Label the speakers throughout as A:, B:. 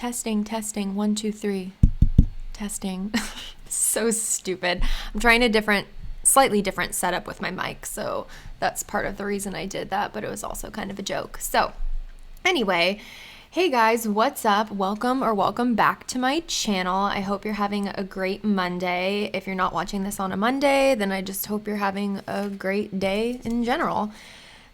A: Testing, 1, 2, 3. Testing. So stupid. I'm trying a slightly different setup with my mic, so that's part of the reason I did that, but it was also kind of a joke. So anyway, hey guys, what's up? Welcome back to my channel. I hope you're having a great Monday. If you're not watching this on a Monday, then I just hope you're having a great day in general.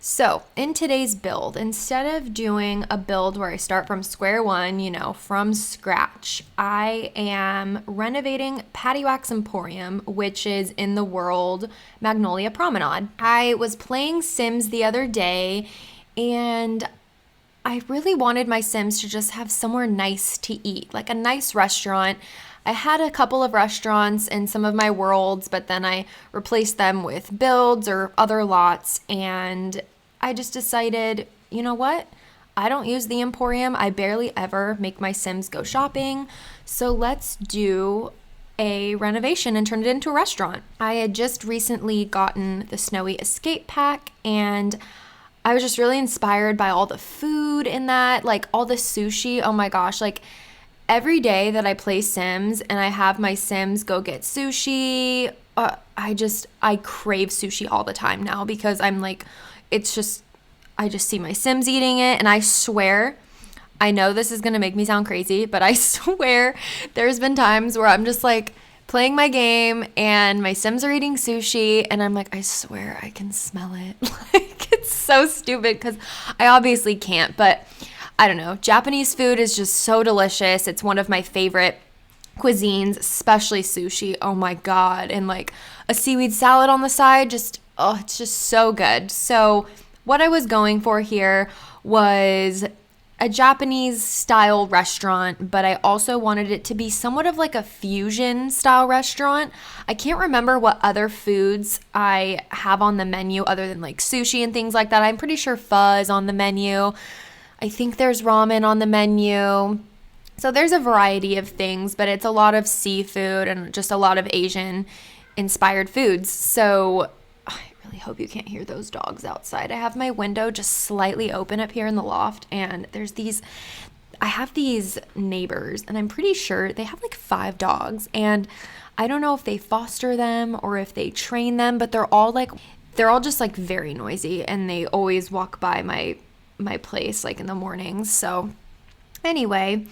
A: So in today's build, instead of doing a build where I start from square one, from scratch, I am renovating Paddywack's Emporium, which is in the world Magnolia Promenade. I was playing Sims the other day, and I really wanted my Sims to just have somewhere nice to eat, like a nice restaurant. I had a couple of restaurants in some of my worlds, but then I replaced them with builds or other lots, and I just decided, you know what? I don't use the Emporium. I barely ever make my Sims go shopping, so let's do a renovation and turn it into a restaurant. I had just recently gotten the Snowy Escape Pack, and I was just really inspired by all the food in that, like all the sushi. Oh my gosh, like every day that I play Sims and I have my Sims go get sushi, I crave sushi all the time now because I'm like, I just see my Sims eating it, and I swear, I know this is gonna make me sound crazy, but I swear there's been times where I'm just like playing my game and my Sims are eating sushi and I'm like, I swear I can smell it. Like, it's so stupid because I obviously can't, but I don't know. Japanese food is just so delicious. It's one of my favorite cuisines, especially sushi. Oh my God. And like a seaweed salad on the side, it's just so good. So what I was going for here was a Japanese style restaurant, but I also wanted it to be somewhat of like a fusion style restaurant. I can't remember what other foods I have on the menu other than like sushi and things like that. I'm pretty sure pho is on the menu. I think there's ramen on the menu. So there's a variety of things, but it's a lot of seafood and just a lot of Asian inspired foods. So I really hope you can't hear those dogs outside. I have my window just slightly open up here in the loft, and I have these neighbors, and I'm pretty sure they have like 5 dogs, and I don't know if they foster them or if they train them, but they're all just like very noisy, and they always walk by my place like in the mornings. So anyway,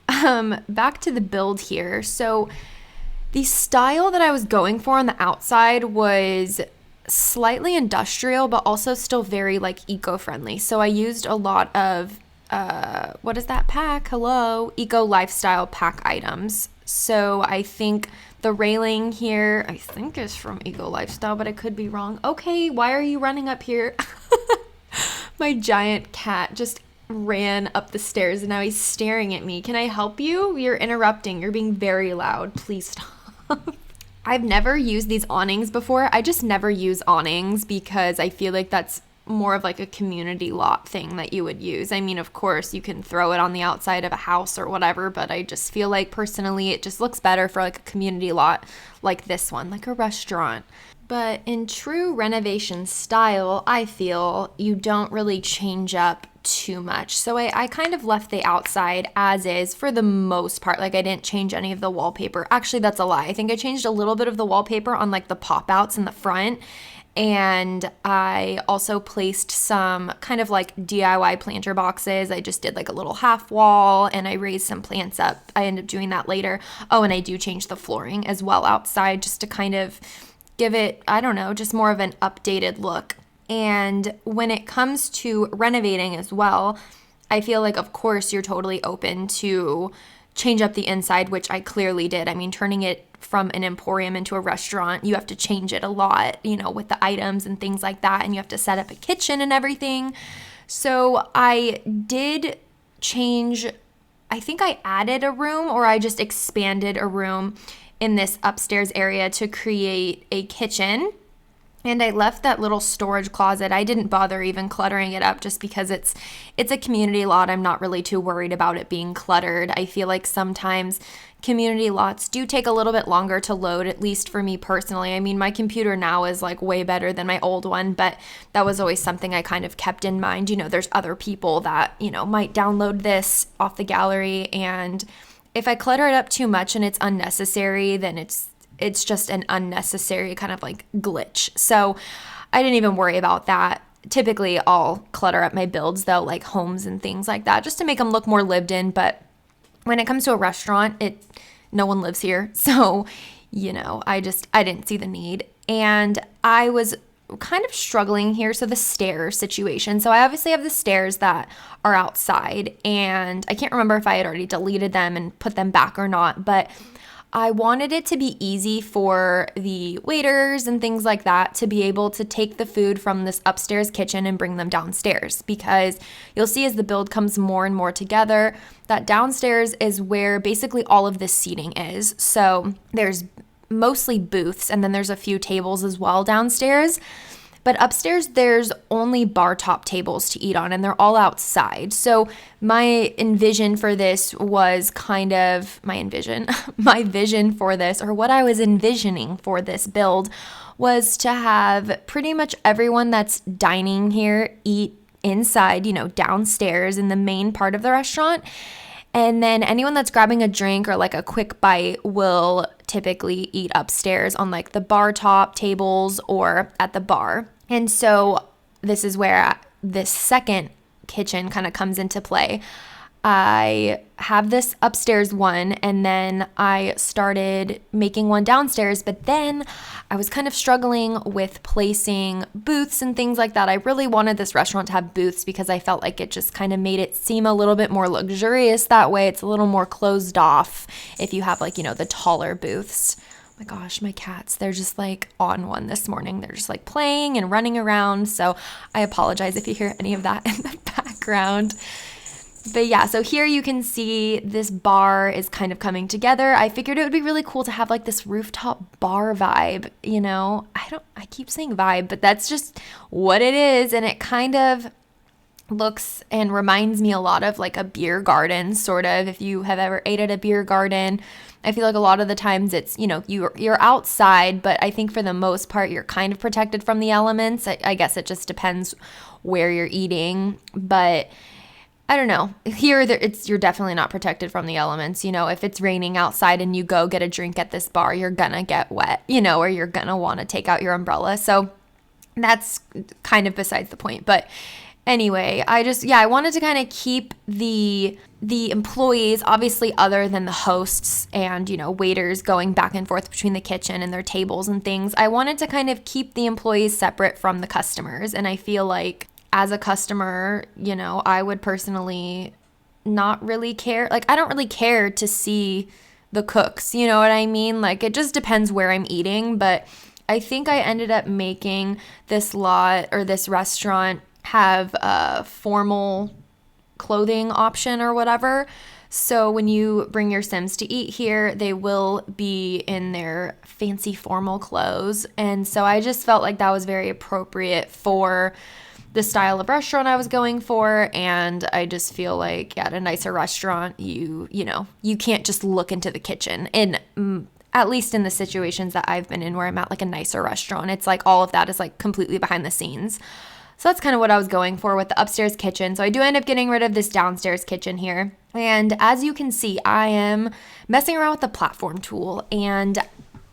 A: back to the build here. So the style that I was going for on the outside was slightly industrial, but also still very like eco-friendly. So I used a lot of what is that pack? Hello, eco lifestyle pack items. So I think the railing here, I think is from Eco Lifestyle, but I could be wrong. Okay, why are you running up here? My giant cat just ran up the stairs and now he's staring at me. Can I help you? You're interrupting. You're being very loud. Please stop. I've never used these awnings before. I just never use awnings because I feel like that's more of like a community lot thing that you would use. I mean, of course, you can throw it on the outside of a house or whatever, but I just feel like personally it just looks better for like a community lot like this one, like a restaurant. But in true renovation style, I feel you don't really change up too much. So I kind of left the outside as is for the most part. Like I didn't change any of the wallpaper. Actually, that's a lie. I think I changed a little bit of the wallpaper on like the pop-outs in the front. And I also placed some kind of like DIY planter boxes. I just did like a little half wall and I raised some plants up. I ended up doing that later. Oh, and I do change the flooring as well outside just to kind of give it, I don't know, just more of an updated look. And when it comes to renovating as well, I feel like, of course, you're totally open to change up the inside, which I clearly did. I mean, turning it from an emporium into a restaurant, you have to change it a lot, with the items and things like that. And you have to set up a kitchen and everything. So I did change, I think I added a room or I just expanded a room in this upstairs area to create a kitchen. And I left that little storage closet. I didn't bother even cluttering it up just because it's a community lot. I'm not really too worried about it being cluttered. I feel like sometimes community lots do take a little bit longer to load, at least for me personally. I mean, my computer now is like way better than my old one, but that was always something I kind of kept in mind. You know, there's other people that, you know, might download this off the gallery, and if I clutter it up too much and it's unnecessary, then it's just an unnecessary kind of like glitch. So I didn't even worry about that. Typically, I'll clutter up my builds though, like homes and things like that, just to make them look more lived in. But when it comes to a restaurant, no one lives here. So, you know, I didn't see the need. And I was kind of struggling here. So the stairs situation. So I obviously have the stairs that are outside, and I can't remember if I had already deleted them and put them back or not, but I wanted it to be easy for the waiters and things like that to be able to take the food from this upstairs kitchen and bring them downstairs, because you'll see as the build comes more and more together, that downstairs is where basically all of this seating is. So there's mostly booths, and then there's a few tables as well downstairs. But upstairs, there's only bar top tables to eat on, and they're all outside. So my vision for this was kind of my vision for this, or what I was envisioning for this build, was to have pretty much everyone that's dining here eat inside, you know, downstairs in the main part of the restaurant. And then anyone that's grabbing a drink or like a quick bite will typically eat upstairs on like the bar top tables or at the bar. And so this is where this second kitchen kind of comes into play. I have this upstairs one, and then I started making one downstairs, but then I was kind of struggling with placing booths and things like that. I really wanted this restaurant to have booths because I felt like it just kind of made it seem a little bit more luxurious that way. It's a little more closed off if you have like, you know, the taller booths. Oh my gosh, my cats, they're just like on one this morning. They're just like playing and running around. So I apologize if you hear any of that in the background. But yeah, so here you can see this bar is kind of coming together. I figured it would be really cool to have like this rooftop bar vibe, you know. I keep saying vibe, but that's just what it is. And it kind of looks and reminds me a lot of like a beer garden, sort of. If you have ever ate at a beer garden, I feel like a lot of the times it's, you know, you're outside, but I think for the most part you're kind of protected from the elements. I guess it just depends where you're eating, but I don't know. Here, you're definitely not protected from the elements. You know, if it's raining outside and you go get a drink at this bar, you're gonna get wet, you know, or you're gonna want to take out your umbrella. So that's kind of besides the point. But anyway, I wanted to kind of keep the employees, obviously other than the hosts and, you know, waiters going back and forth between the kitchen and their tables and things. I wanted to kind of keep the employees separate from the customers. And I feel like as a customer, you know, I would personally not really care. Like, I don't really care to see the cooks, you know what I mean? Like, it just depends where I'm eating. But I think I ended up making this lot or this restaurant have a formal clothing option or whatever. So when you bring your Sims to eat here, they will be in their fancy formal clothes. And so I just felt like that was very appropriate for the style of restaurant I was going for. And I just feel like at a nicer restaurant, you know, you can't just look into the kitchen. And at least in the situations that I've been in where I'm at like a nicer restaurant, it's like all of that is like completely behind the scenes. So that's kind of what I was going for with the upstairs kitchen. So I do end up getting rid of this downstairs kitchen here. And as you can see, I am messing around with the platform tool, and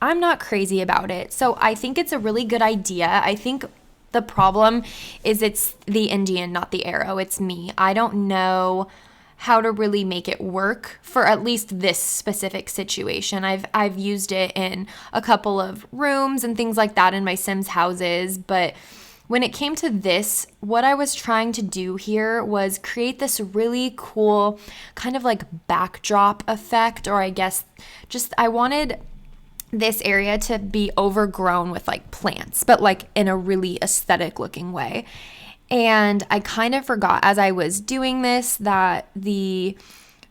A: I'm not crazy about it. So I think it's a really good idea. I think the problem is it's the Indian, not the arrow. It's me. I don't know how to really make it work for at least this specific situation. I've used it in a couple of rooms and things like that in my Sims houses, but when it came to this, what I was trying to do here was create this really cool kind of like backdrop effect, or I guess just I wanted this area to be overgrown with like plants, but like in a really aesthetic looking way. And I kind of forgot as I was doing this that the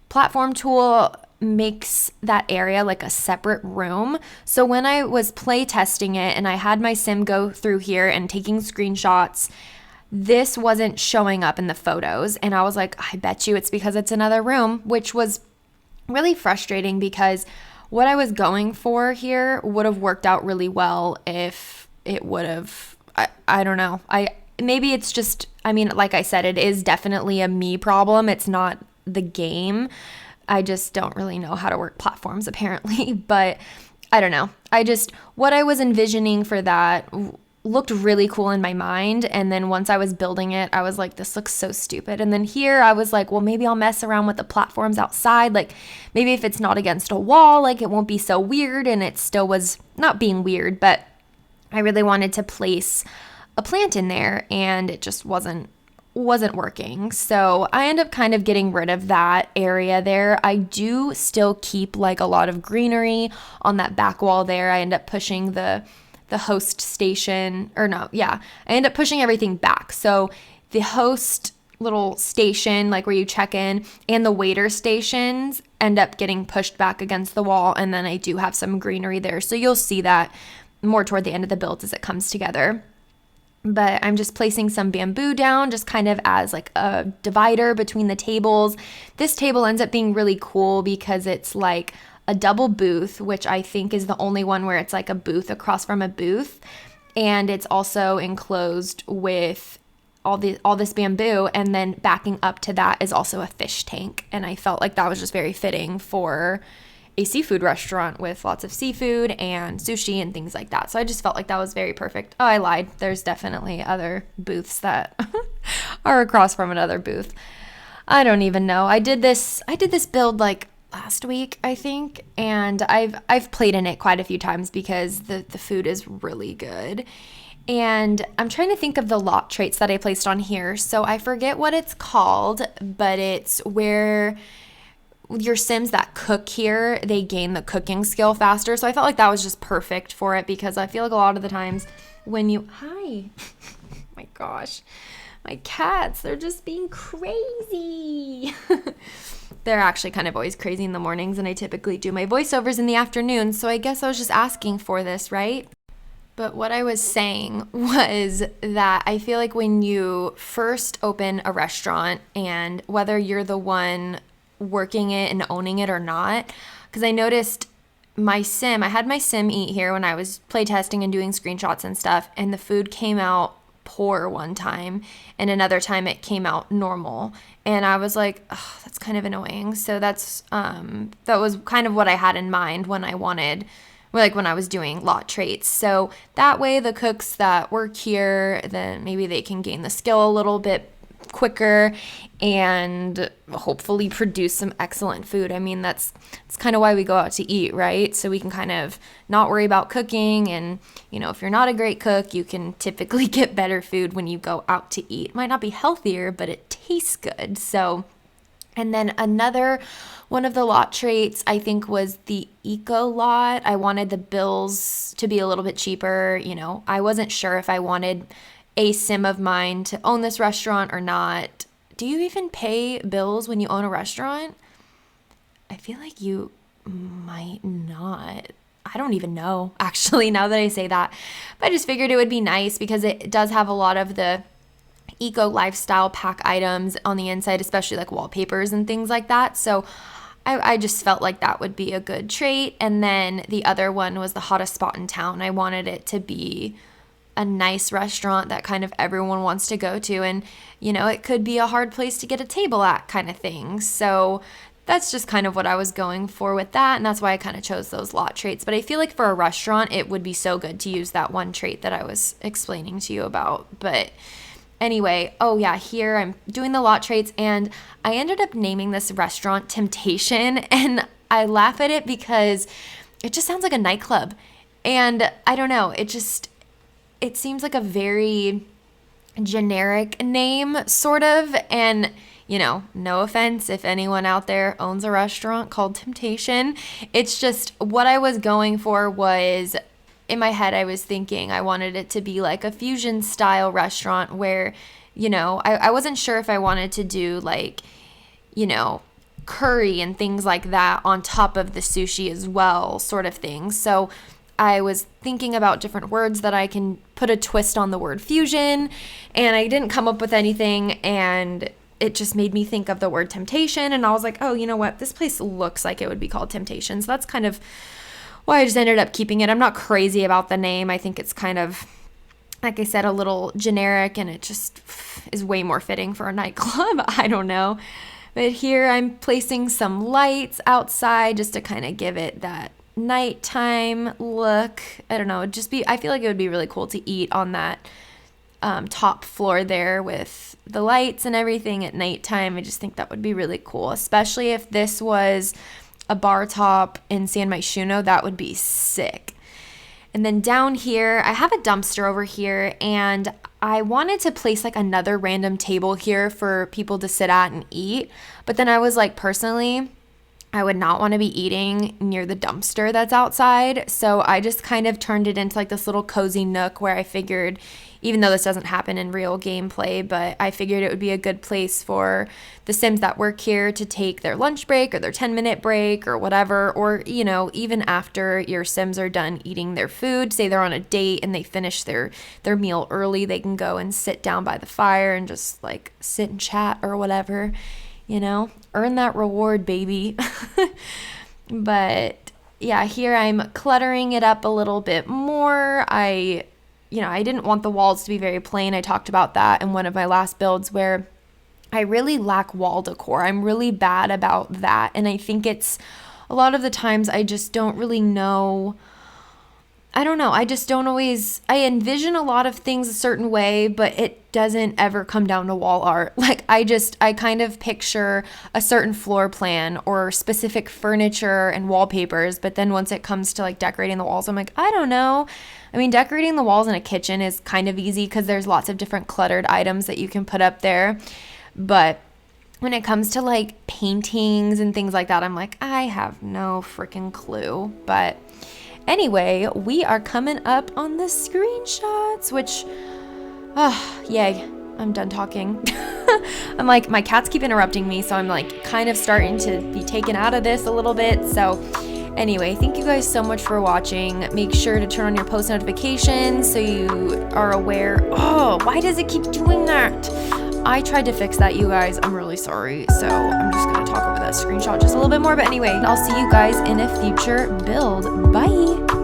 A: platform tool makes that area like a separate room. So when I was play testing it and I had my sim go through here and taking screenshots, this wasn't showing up in the photos. And I was like, I bet you it's because it's another room, which was really frustrating because what I was going for here would have worked out really well if it would have, I don't know. Maybe it's just, I mean, like I said, it is definitely a me problem. It's not the game. I just don't really know how to work platforms apparently, but I don't know. What I was envisioning for that looked really cool in my mind. And then once I was building it, I was like, this looks so stupid. And then here I was like, well, maybe I'll mess around with the platforms outside. Like maybe if it's not against a wall, like it won't be so weird. And it still was not being weird, but I really wanted to place a plant in there and it just wasn't working. So I end up kind of getting rid of that area there. I do still keep like a lot of greenery on that back wall there. I end up pushing the host station, I end up pushing everything back. So the host little station, like where you check in, and the waiter stations end up getting pushed back against the wall. And then I do have some greenery there. So you'll see that more toward the end of the build as it comes together. But I'm just placing some bamboo down just kind of as like a divider between the tables. This table ends up being really cool because it's like a double booth, which I think is the only one where it's like a booth across from a booth. And it's also enclosed with all this bamboo, and then backing up to that is also a fish tank. And I felt like that was just very fitting for a seafood restaurant with lots of seafood and sushi and things like that. So I just felt like that was very perfect. Oh, I lied. There's definitely other booths that are across from another booth. I don't even know. I did this build like last week, I think, and I've played in it quite a few times because the food is really good. And I'm trying to think of the lot traits that I placed on here. So I forget what it's called, but it's where your Sims that cook here, they gain the cooking skill faster. So I felt like that was just perfect for it because I feel like a lot of the times when you, hi, my gosh, my cats, they're just being crazy. They're actually kind of always crazy in the mornings, and I typically do my voiceovers in the afternoon. So I guess I was just asking for this, right? But what I was saying was that I feel like when you first open a restaurant, and whether you're the one working it and owning it or not, because I noticed I had my sim eat here when I was playtesting and doing screenshots and stuff, and the food came out poor one time, and another time it came out normal, and I was like, oh, that's kind of annoying. So that was kind of what I had in mind when I was doing lot traits. So that way the cooks that work here, then maybe they can gain the skill a little bit quicker and hopefully produce some excellent food. I mean, that's kind of why we go out to eat, right? So we can kind of not worry about cooking, and if you're not a great cook, you can typically get better food when you go out to eat. It might not be healthier, but it tastes good. So, and then another one of the lot traits I think was the eco lot. I wanted the bills to be a little bit cheaper. I wasn't sure if I wanted a sim of mine to own this restaurant or not. Do you even pay bills when you own a restaurant? I feel like you might not. I don't even know, actually, now that I say that. But I just figured it would be nice because it does have a lot of the eco lifestyle pack items on the inside, especially like wallpapers and things like that. So I just felt like that would be a good trait. And then the other one was the hottest spot in town. I wanted it to be a nice restaurant that kind of everyone wants to go to, and it could be a hard place to get a table at kind of thing. So that's just kind of what I was going for with that, and that's why I kind of chose those lot traits. But I feel like for a restaurant it would be so good to use that one trait that I was explaining to you about. But anyway, oh yeah, here I'm doing the lot traits, and I ended up naming this restaurant Temptation, and I laugh at it because it just sounds like a nightclub, and I don't know, it seems like a very generic name, sort of. And, no offense if anyone out there owns a restaurant called Temptation. It's just what I was going for was, in my head, I was thinking I wanted it to be like a fusion style restaurant where, I wasn't sure if I wanted to do like, curry and things like that on top of the sushi as well, sort of thing. So I was thinking about different words that I can put a twist on the word fusion, and I didn't come up with anything, and it just made me think of the word temptation, and I was like, oh, you know what? This place looks like it would be called Temptation. So that's kind of why I just ended up keeping it. I'm not crazy about the name. I think it's kind of, like I said, a little generic, and it just is way more fitting for a nightclub. I don't know. But here I'm placing some lights outside just to kind of give it that nighttime look. I don't know. I feel like it would be really cool to eat on that top floor there with the lights and everything at nighttime. I just think that would be really cool, especially if this was a bar top in San Myshuno. That would be sick. And then down here, I have a dumpster over here, and I wanted to place like another random table here for people to sit at and eat. But then I was like, personally, I would not want to be eating near the dumpster that's outside. So I just kind of turned it into like this little cozy nook where I figured, even though this doesn't happen in real gameplay, but I figured it would be a good place for the Sims that work here to take their lunch break or their 10-minute break or whatever. Or, you know, even after your Sims are done eating their food, say they're on a date and they finish their meal early, they can go and sit down by the fire and just like sit and chat or whatever, you know, earn that reward, baby. But yeah, here I'm cluttering it up a little bit more. I didn't want the walls to be very plain. I talked about that in one of my last builds where I really lack wall decor. I'm really bad about that. And I think it's a lot of the times I just don't really know. I don't know. I just don't always, I envision a lot of things a certain way, but it doesn't ever come down to wall art. Like I kind of picture a certain floor plan or specific furniture and wallpapers. But then once it comes to like decorating the walls, I'm like, I don't know. I mean, decorating the walls in a kitchen is kind of easy because there's lots of different cluttered items that you can put up there. But when it comes to like paintings and things like that, I'm like, I have no freaking clue. But anyway, we are coming up on the screenshots, which, yay, I'm done talking. I'm like, my cats keep interrupting me, so I'm like kind of starting to be taken out of this a little bit. So anyway, thank you guys so much for watching. Make sure to turn on your post notifications so you are aware. Oh, why does it keep doing that? I tried to fix that, you guys. I'm really sorry. So I'm just going to talk over that screenshot just a little bit more. But anyway, I'll see you guys in a future build. Bye.